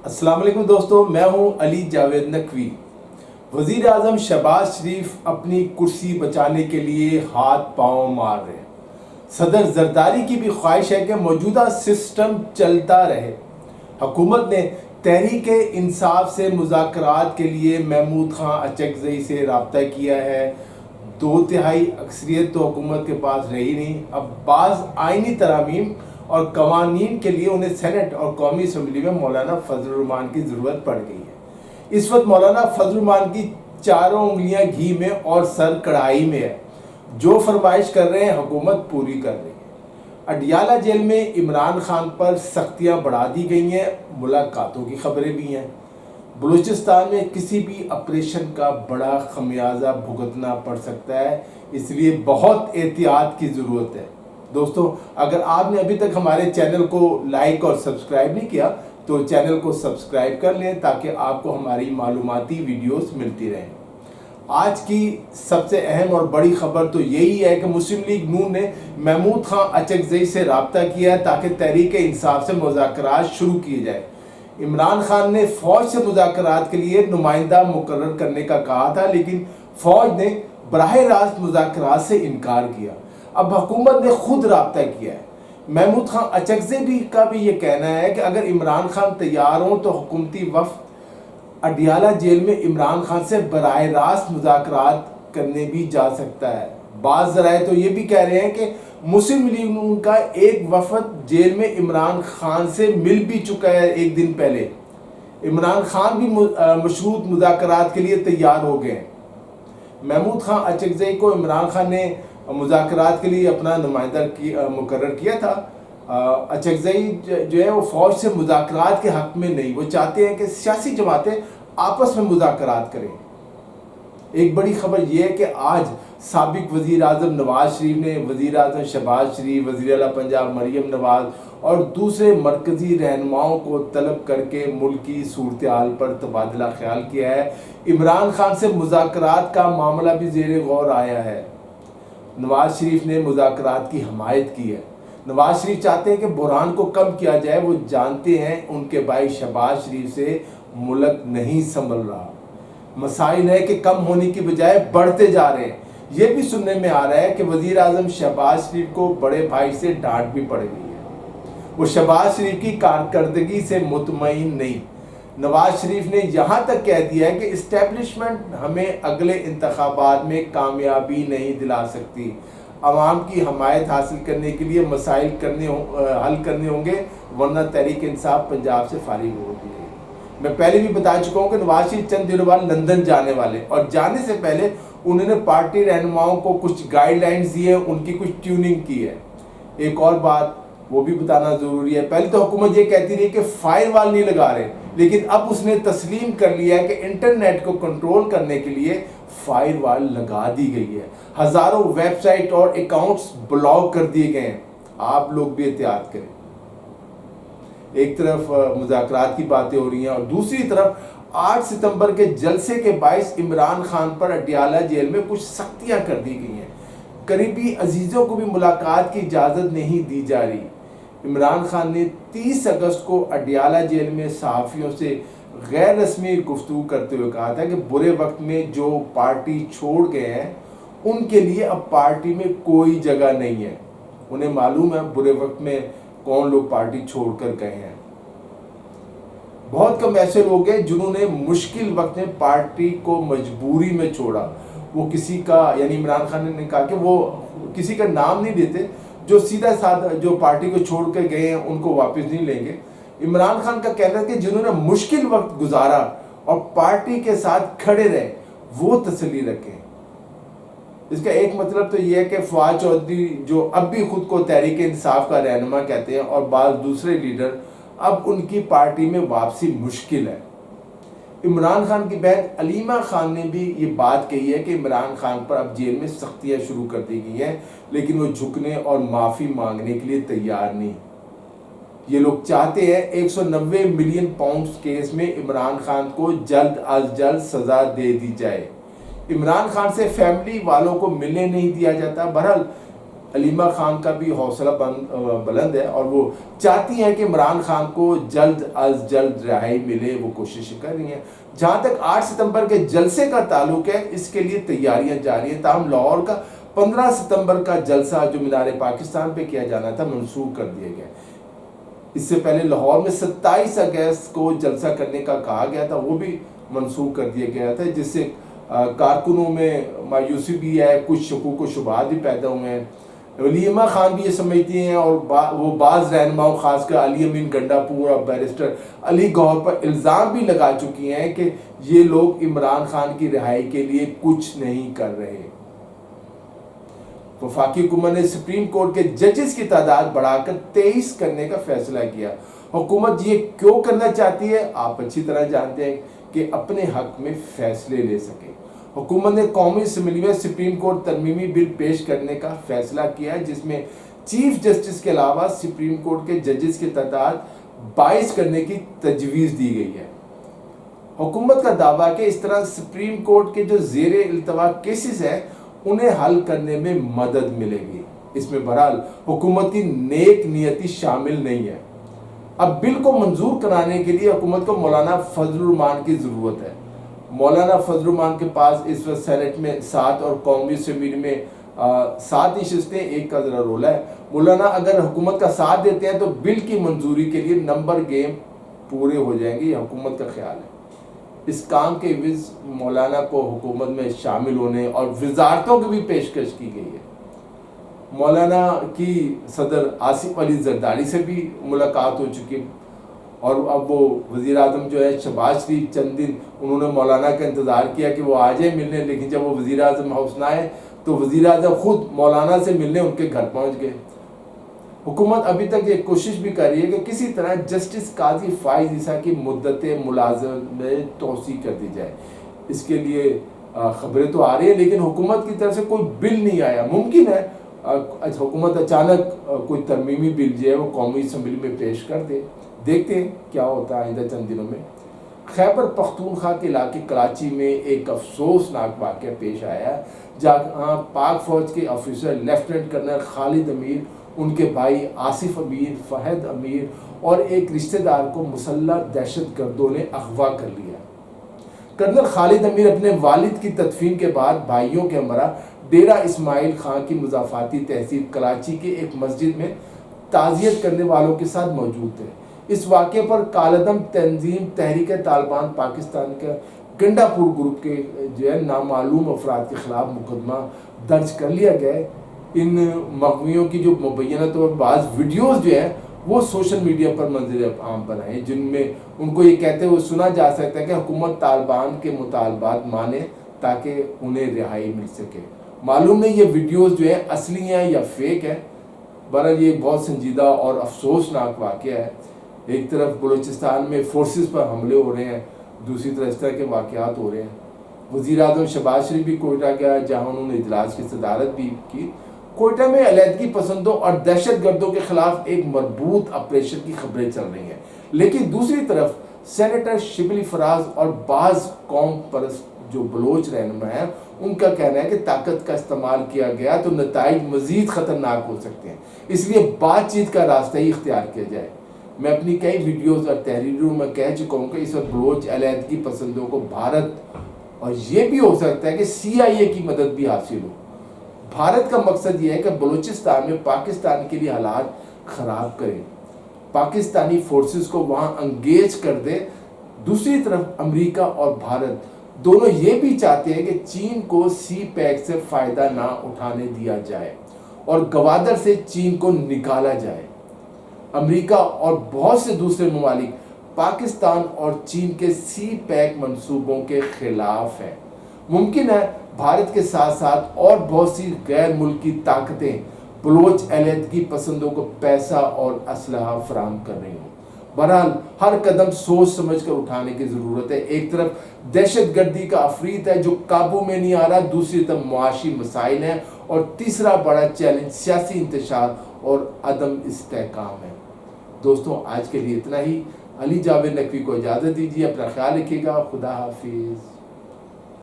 السلام علیکم دوستو، میں ہوں علی جاوید نقوی۔ وزیر اعظم شہباز شریف اپنی کرسی بچانے کے لیے ہاتھ پاؤں مار رہے ہیں۔ صدر زرداری کی بھی خواہش ہے کہ موجودہ سسٹم چلتا رہے۔ حکومت نے تحریک انصاف سے مذاکرات کے لیے محمود خان اچکزئی سے رابطہ کیا ہے۔ 2/3 اکثریت تو حکومت کے پاس رہی نہیں۔ اب بعض آئینی ترامیم اور قوانین کے لیے انہیں سینٹ اور قومی اسمبلی میں مولانا فضل الرحمان کی ضرورت پڑ گئی ہے۔ اس وقت مولانا فضل الرحمان کی چاروں انگلیاں گھی میں اور سر کڑھائی میں ہے۔ جو فرمائش کر رہے ہیں حکومت پوری کر رہی ہے۔ اڈیالہ جیل میں عمران خان پر سختیاں بڑھا دی گئی ہیں، ملاقاتوں کی خبریں بھی ہیں۔ بلوچستان میں کسی بھی آپریشن کا بڑا خمیازہ بھگتنا پڑ سکتا ہے، اس لیے بہت احتیاط کی ضرورت ہے۔ دوستو، اگر آپ نے ابھی تک ہمارے چینل کو لائک اور سبسکرائب نہیں کیا تو چینل کو سبسکرائب کر لیں تاکہ آپ کو ہماری معلوماتی ویڈیوز ملتی رہیں۔ آج کی سب سے اہم اور بڑی خبر تو یہی ہے کہ مسلم لیگ نون نے محمود خان اچکزئی سے رابطہ کیا ہے تاکہ تحریک انصاف سے مذاکرات شروع کیے جائے۔ عمران خان نے فوج سے مذاکرات کے لیے نمائندہ مقرر کرنے کا کہا تھا، لیکن فوج نے براہ راست مذاکرات سے انکار کیا۔ اب حکومت نے خود رابطہ کیا ہے۔ محمود خان اچکزئی کا بھی یہ کہنا ہے کہ اگر عمران خان تیار ہوں تو حکومتی وفد اڈیالہ جیل میں عمران خان سے براہ راست مذاکرات کرنے بھی جا سکتا ہے۔ بعض ذرائع تو یہ بھی کہہ رہے ہیں کہ مسلم لیگ کا ایک وفد جیل میں عمران خان سے مل بھی چکا ہے ایک دن پہلے۔ عمران خان بھی مشروط مذاکرات کے لیے تیار ہو گئے۔ محمود خان اچکزئی کو عمران خان نے مذاکرات کے لیے اپنا نمائندہ مقرر کیا تھا۔ اچکزئی جو ہے وہ فوج سے مذاکرات کے حق میں نہیں، وہ چاہتے ہیں کہ سیاسی جماعتیں آپس میں مذاکرات کریں۔ ایک بڑی خبر یہ ہے کہ آج سابق وزیر اعظم نواز شریف نے وزیر اعظم شہباز شریف، وزیر اعلیٰ پنجاب مریم نواز اور دوسرے مرکزی رہنماؤں کو طلب کر کے ملکی صورتحال پر تبادلہ خیال کیا ہے۔ عمران خان سے مذاکرات کا معاملہ بھی زیر غور آیا ہے۔ نواز شریف نے مذاکرات کی حمایت کی ہے۔ نواز شریف چاہتے ہیں کہ بحران کو کم کیا جائے۔ وہ جانتے ہیں ان کے بھائی شہباز شریف سے ملک نہیں سنبھل رہا۔ مسائل ہے کہ کم ہونے کی بجائے بڑھتے جا رہے ہیں۔ یہ بھی سننے میں آ رہا ہے کہ وزیر اعظم شہباز شریف کو بڑے بھائی سے ڈانٹ بھی پڑ گئی ہے۔ وہ شہباز شریف کی کارکردگی سے مطمئن نہیں۔ نواز شریف نے یہاں تک کہہ دیا ہے کہ اسٹیبلشمنٹ ہمیں اگلے انتخابات میں کامیابی نہیں دلا سکتی۔ عوام کی حمایت حاصل کرنے کے لیے مسائل حل کرنے ہوں گے، ورنہ تحریک انصاف پنجاب سے فارغ ہوگی۔ میں پہلے بھی بتا چکا ہوں کہ نواز شریف چند دنوں بعد لندن جانے والے، اور جانے سے پہلے انہوں نے پارٹی رہنماؤں کو کچھ گائیڈ لائنز دی ہیں، ان کی کچھ ٹیوننگ کی ہے۔ ایک اور بات وہ بھی بتانا ضروری ہے، پہلے تو حکومت یہ کہتی رہی کہ فائر وال نہیں لگا رہے، لیکن اب اس نے تسلیم کر لیا ہے کہ انٹرنیٹ کو کنٹرول کرنے کے لیے فائر وال لگا دی گئی ہے۔ ہزاروں ویب سائٹ اور اکاؤنٹس بلاک کر دیے گئے ہیں۔ آپ لوگ بھی احتیاط کریں۔ ایک طرف مذاکرات کی باتیں ہو رہی ہیں اور دوسری طرف 8 ستمبر کے جلسے کے باعث عمران خان پر اڈیالہ جیل میں کچھ سختیاں کر دی گئی ہیں۔ قریبی عزیزوں کو بھی ملاقات کی اجازت نہیں دی جا رہی۔ عمران خان نے 30 اگست کو اڈیالہ جیل میں صحافیوں سے غیر رسمی گفتگو کرتے ہوئے کہا تھا کہ برے وقت میں جو پارٹی چھوڑ گئے ہیں ان کے لیے اب پارٹی میں کوئی جگہ نہیں ہے۔ انہیں معلوم ہے برے وقت میں کون لوگ پارٹی چھوڑ کر گئے ہیں۔ بہت کم ایسے لوگ ہیں جنہوں نے مشکل وقت میں پارٹی کو مجبوری میں چھوڑا۔ وہ کسی کا، یعنی عمران خان نے کہا کہ وہ کسی کا نام نہیں لیتے، جو سیدھا سادہ جو پارٹی کو چھوڑ کر گئے ہیں ان کو واپس نہیں لیں گے۔ عمران خان کا کہنا ہے کہ جنہوں نے مشکل وقت گزارا اور پارٹی کے ساتھ کھڑے رہے وہ تسلی رکھیں۔ اس کا ایک مطلب تو یہ ہے کہ فواد چودھری جو اب بھی خود کو تحریک انصاف کا رہنما کہتے ہیں اور بعض دوسرے لیڈر، اب ان کی پارٹی میں واپسی مشکل ہے۔ عمران خان کی بہن علیمہ خان نے بھی یہ بات کہی ہے کہ عمران خان پر اب جیل میں سختیاں شروع کر دی گئی ہیں، لیکن وہ جھکنے اور معافی مانگنے کے لیے تیار نہیں۔ یہ لوگ چاہتے ہیں 190 ملین پاؤنڈز کیس میں عمران خان کو جلد از جلد سزا دے دی جائے۔ عمران خان سے فیملی والوں کو ملنے نہیں دیا جاتا۔ بہرحال علیمہ خان کا بھی حوصلہ بلند ہے اور وہ چاہتی ہیں کہ عمران خان کو جلد از جلد رہائی ملے، وہ کوشش کر رہی ہیں۔ جہاں تک 8 ستمبر کے جلسے کا تعلق ہے، اس کے لیے تیاریاں جاری ہیں، تاہم لاہور کا 15 ستمبر کا جلسہ جو مینار پاکستان پہ کیا جانا تھا منسوخ کر دیا گیا۔ اس سے پہلے لاہور میں 27 اگست کو جلسہ کرنے کا کہا گیا تھا، وہ بھی منسوخ کر دیا گیا تھا، جس سے کارکنوں میں مایوسی بھی ہے، کچھ شکوک و شبہات بھی پیدا ہوئے ہیں۔ علیمہ خان بھی یہ سمجھتی ہیں اور وہ بعض رہنماؤں خاص کر علی امین گنڈا پور اور بیرسٹر علی گوہر پر الزام بھی لگا چکی ہیں کہ یہ لوگ عمران خان کی رہائی کے لیے کچھ نہیں کر رہے۔ وفاقی حکومت نے سپریم کورٹ کے ججز کی تعداد بڑھا کر 23 کرنے کا فیصلہ کیا۔ حکومت یہ کیوں کرنا چاہتی ہے؟ آپ اچھی طرح جانتے ہیں کہ اپنے حق میں فیصلے لے سکے۔ حکومت نے قومی اسمبلی میں سپریم کورٹ ترمیمی بل پیش کرنے کا فیصلہ کیا ہے، جس میں چیف جسٹس کے علاوہ سپریم کورٹ کے ججز کی تعداد 22 کرنے کی تجویز دی گئی ہے۔ حکومت کا دعویٰ کہ اس طرح سپریم کورٹ کے جو زیر التوا کیسز ہیں انہیں حل کرنے میں مدد ملے گی۔ اس میں بہرحال حکومت کی نیک نیتی شامل نہیں ہے۔ اب بل کو منظور کرانے کے لیے حکومت کو مولانا فضل الرحمان کی ضرورت ہے۔ مولانا فضل الرحمان کے پاس اس وقت سینٹ میں 7 اور قومی اسمبلی میں 7 نشستیں، 1 کا ذرا رول ہے۔ مولانا اگر حکومت کا ساتھ دیتے ہیں تو بل کی منظوری کے لیے نمبر گیم پورے ہو جائیں گے، یہ حکومت کا خیال ہے۔ اس کام کے عوض مولانا کو حکومت میں شامل ہونے اور وزارتوں کی بھی پیشکش کی گئی ہے۔ مولانا کی صدر آصف علی زرداری سے بھی ملاقات ہو چکی ہے اور اب وہ وزیر اعظم جو ہے شہباز شریف چند دن انہوں نے مولانا کا انتظار کیا کہ وہ آ جائے ملنے، لیکن جب وہ وزیر اعظم ہاؤس نہ آئے تو وزیر اعظم خود مولانا سے ملنے ان کے گھر پہنچ گئے۔ حکومت ابھی تک یہ کوشش بھی کر رہی ہے کہ کسی طرح جسٹس قاضی فائز عیسیٰ کی مدت ملازمت میں توسیع کر دی جائے۔ اس کے لیے خبریں تو آ رہی ہیں لیکن حکومت کی طرف سے کوئی بل نہیں آیا۔ ممکن ہے حکومت اچانک کوئی ترمیمی بل جو ہے وہ قومی اسمبلی میں پیش کر دے، دیکھتے ہیں کیا ہوتا ہے آئندہ چند دنوں میں۔ خیبر پختونخوا کے علاقے کراچی میں ایک افسوسناک واقعہ پیش آیا ہے، جہاں پاک فوج کے آفیسر لیفٹیننٹ کرنل خالد امیر، ان کے بھائی آصف امیر، فہد امیر اور ایک رشتہ دار کو مسلح دہشت گردوں نے اغوا کر لیا۔ کرنل خالد امیر اپنے والد کی تدفین کے بعد بھائیوں کے ہمراہ ڈیرہ اسماعیل خان کی مضافاتی تحصیل کراچی کے ایک مسجد میں تعزیت کرنے والوں کے ساتھ موجود تھے۔ اس واقعے پر کالعدم تنظیم تحریک طالبان پاکستان کے گنڈا پور گروپ کے جو ہے نامعلوم افراد کے خلاف مقدمہ درج کر لیا گیا ہے۔ ان مغویوں کی جو مبینہ طور پر بعض ویڈیوز جو ہے وہ سوشل میڈیا پر منظر عام پر آئے، جن میں ان کو یہ کہتے ہوئے سنا جا سکتا ہے کہ حکومت طالبان کے مطالبات مانے تاکہ انہیں رہائی مل سکے۔ معلوم نہیں یہ ویڈیوز جو ہے اصلی ہیں یا فیک ہے۔ بہرحال یہ بہت سنجیدہ اور افسوسناک واقعہ ہے۔ ایک طرف بلوچستان میں فورسز پر حملے ہو رہے ہیں، دوسری طرف اس طرح کے واقعات ہو رہے ہیں۔ وزیر اعظم شہباز شریف بھی کوئٹہ گیا جہاں انہوں نے اجلاس کی صدارت بھی کی۔ کوئٹہ میں علیحدگی پسندوں اور دہشت گردوں کے خلاف ایک مربوط آپریشن کی خبریں چل رہی ہیں، لیکن دوسری طرف سینیٹر شبلی فراز اور بعض قوم پرست جو بلوچ رہنما ہیں ان کا کہنا ہے کہ طاقت کا استعمال کیا گیا تو نتائج مزید خطرناک ہو سکتے ہیں، اس لیے بات چیت کا راستہ ہی اختیار کیا جائے۔ میں اپنی کئی ویڈیوز اور تحریروں میں کہہ چکا ہوں کہ اس وقت بلوچ علیحدگی پسندوں کو بھارت اور یہ بھی ہو سکتا ہے کہ CIA کی مدد بھی حاصل ہو۔ بھارت کا مقصد یہ ہے کہ بلوچستان میں پاکستان کے لیے حالات خراب کرے، پاکستانی فورسز کو وہاں انگیج کر دے۔ دوسری طرف امریکہ اور بھارت دونوں یہ بھی چاہتے ہیں کہ چین کو CPEC سے فائدہ نہ اٹھانے دیا جائے اور گوادر سے چین کو نکالا جائے۔ امریکہ اور بہت سے دوسرے ممالک پاکستان اور چین کے CPEC منصوبوں کے خلاف ہیں۔ ممکن ہے بھارت کے ساتھ ساتھ اور بہت سی غیر ملکی طاقتیں بلوچ علیحدگی پسندوں کو پیسہ اور اسلحہ فراہم کر رہی ہوں۔ بہرحال ہر قدم سوچ سمجھ کر اٹھانے کی ضرورت ہے۔ ایک طرف دہشت گردی کا عفریت ہے جو قابو میں نہیں آ رہا، دوسری طرف معاشی مسائل ہیں اور تیسرا بڑا چیلنج سیاسی انتشار اور عدم استحکام ہے۔ دوستوں آج کے لیے اتنا ہی۔ علی جاوید نقوی کو اجازت دیجیے، اپنا خیال رکھیے گا، خدا حافظ۔